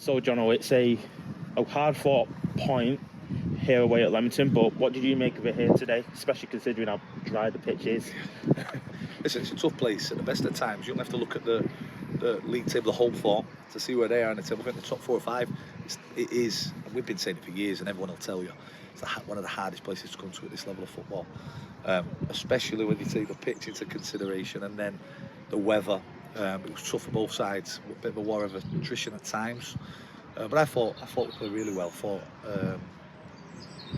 So, Jono, it's a hard-fought point here away at Leamington, but what did you make of it here today, especially considering how dry the pitch is? Listen, it's a tough place. At the best of times, you don't have to look at the league table, the home form, to see where they are in the table. I think the top 4 or 5, it is, and we've been saying it for years, and everyone will tell you, it's one of the hardest places to come to at this level of football, especially when you take the pitch into consideration, and then the weather. It was tough for both sides, a bit of a war of attrition at times, but I thought we played really well.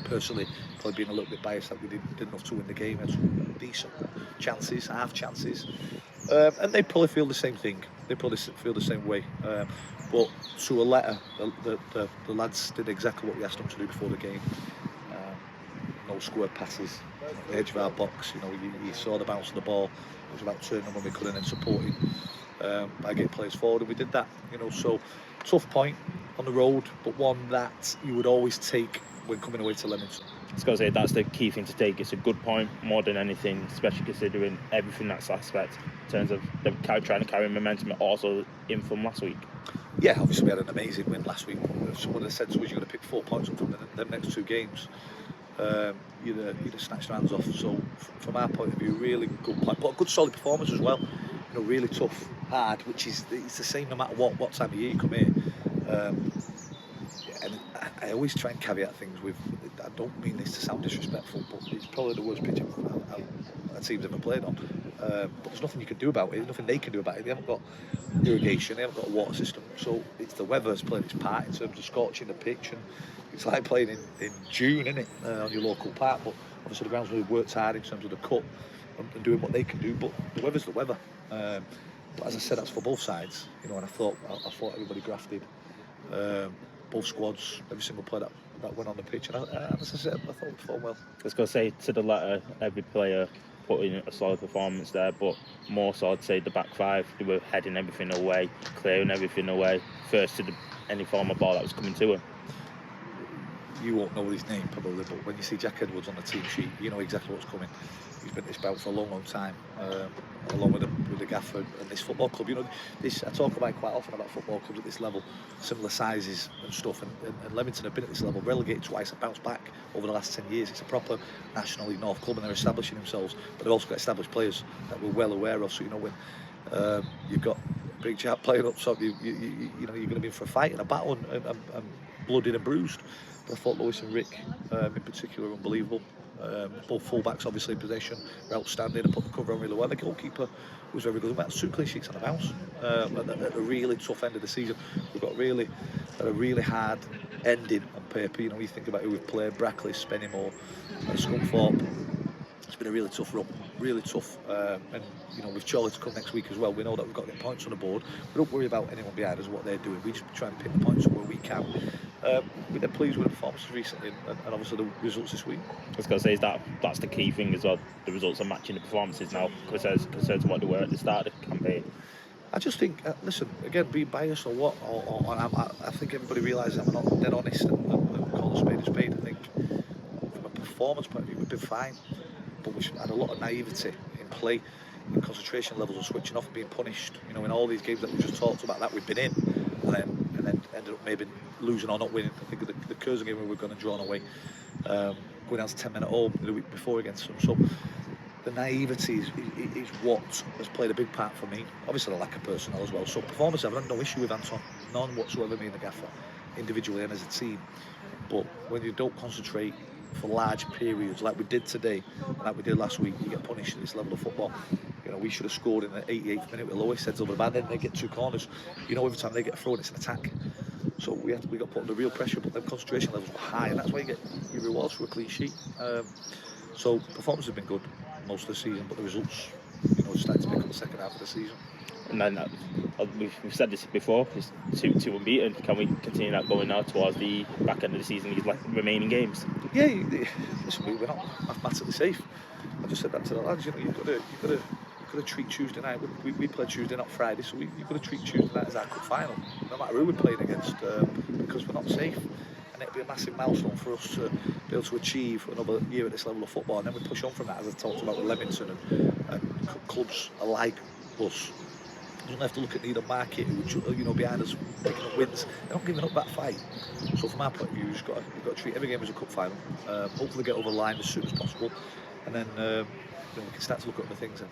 Personally, probably being a little bit biased that we didn't enough to win the game. Had some decent chances, half chances, and they probably feel the same thing. They probably feel the same way. But to a letter, the lads did exactly what we asked them to do before the game. No square passes on the edge of our box. You saw the bounce of the ball. It was about turning when we couldn't, and supporting by getting players forward, and we did that. So tough point on the road, but one that you would always take when coming away to Leamington. I was going to say, that's the key thing to take. It's a good point more than anything, especially considering everything that's aspect in terms of them trying to carry momentum, also in from last week. Yeah, obviously we had an amazing win last week. If someone had said to us you're going to pick 4 points up from the next 2 games, you'd have snatched your hands off. So from our point of view, really good point, but a good solid performance as well. Really tough, hard, which is it's the same no matter what time of year you come here. And I always try and caveat things with, I don't mean this to sound disrespectful, but it's probably the worst pitch a team's ever played on. But there's nothing you can do about it. There's nothing they can do about it. They haven't got irrigation, they haven't got a water system. So it's the weather has played its part in terms of scorching the pitch, and it's like playing in June, isn't it, on your local park. But obviously the grounds really worked hard in terms of the cut and doing what they can do. But the weather's the weather. But as I said, that's for both sides. And I thought everybody grafted. Both squads, every single player that went on the pitch, and as I said, I thought we performed well. I was going to say, to the letter, every player put in a solid performance there, but more so I'd say the back 5, they were heading everything away, clearing everything away, first to any form of ball that was coming to him. You won't know his name probably, but when you see Jack Edwards on the team sheet, you know exactly what's coming. He's been at this bout for a long time, along with the gaffer and this football club. I talk about quite often about football clubs at this level, similar sizes and stuff, and Leamington have been at this level, relegated twice and bounced back over the last 10 years. It's a proper National League North club, and they're establishing themselves, but they've also got established players that we're well aware of. So when you've got Big Jack playing up top, you're going to be in for a fight and a battle and bloodied and bruised. But I thought Lewis and Rick in particular were unbelievable. Both fullbacks obviously in possession were outstanding and put the cover on really well. The goalkeeper was very good. We had 2 clean sheets on the bounce at a really tough end of the season. We've got a really hard ending on paper. You think about who we've played: Radcliffe, Spennymoor, Scunthorpe. It's been a really tough run, really tough. And with Charlie to come next week as well, we know that we've got to get points on the board. We don't worry about anyone behind us, what they're doing. We just try and pick the points up where we can. We've been pleased with the performances recently, and obviously the results this week. I was going to say, that's the key thing as well. The results are matching the performances now compared to what they were at the start of the campaign. I just think, listen, again, being biased or what, I think everybody realises that we're not dead honest and call a spade a spade. I think from a performance point of view, we've been fine, but we've had a lot of naivety in play, in concentration levels, and switching off and being punished. In all these games that we just talked about that we've been in, and then ended up maybe losing or not winning. I think of the Curzon game where we're going to draw away, going down to 10 men at home the week before against them. So the naivety is what has played a big part for me. Obviously the lack of personnel as well. So performance, I've had no issue with Anton, none whatsoever, me and the gaffer, individually and as a team. But when you don't concentrate for large periods like we did today, like we did last week, you get punished at this level of football. We should have scored in the 88th minute with Lois heads over the bar, then they get 2 corners. Every time they get thrown, it's an attack. So we got put under real pressure, but the concentration levels were high, and that's why you get your rewards for a clean sheet. So performance has been good most of the season, but the results, starting to pick up the second half of the season. And then we've said this before, it's 2 unbeaten. Can we continue that going now towards the back end of the season, these remaining games? Yeah, listen, we're not mathematically safe. I just said that to the lads. You've got to treat Tuesday night. We play Tuesday, not Friday, so you've got to treat Tuesday night as our cup final, no matter who we're playing against, because we're not safe. And it'll be a massive milestone for us to be able to achieve another year at this level of football, and then we push on from that, as I talked about with Leamington and clubs alike us. doesn't have to look at Needham Market, who are behind us picking up wins. They're not giving up that fight. So from our point of view, you've got to treat every game as a cup final. Hopefully get over the line as soon as possible, and then we can start to look at other things.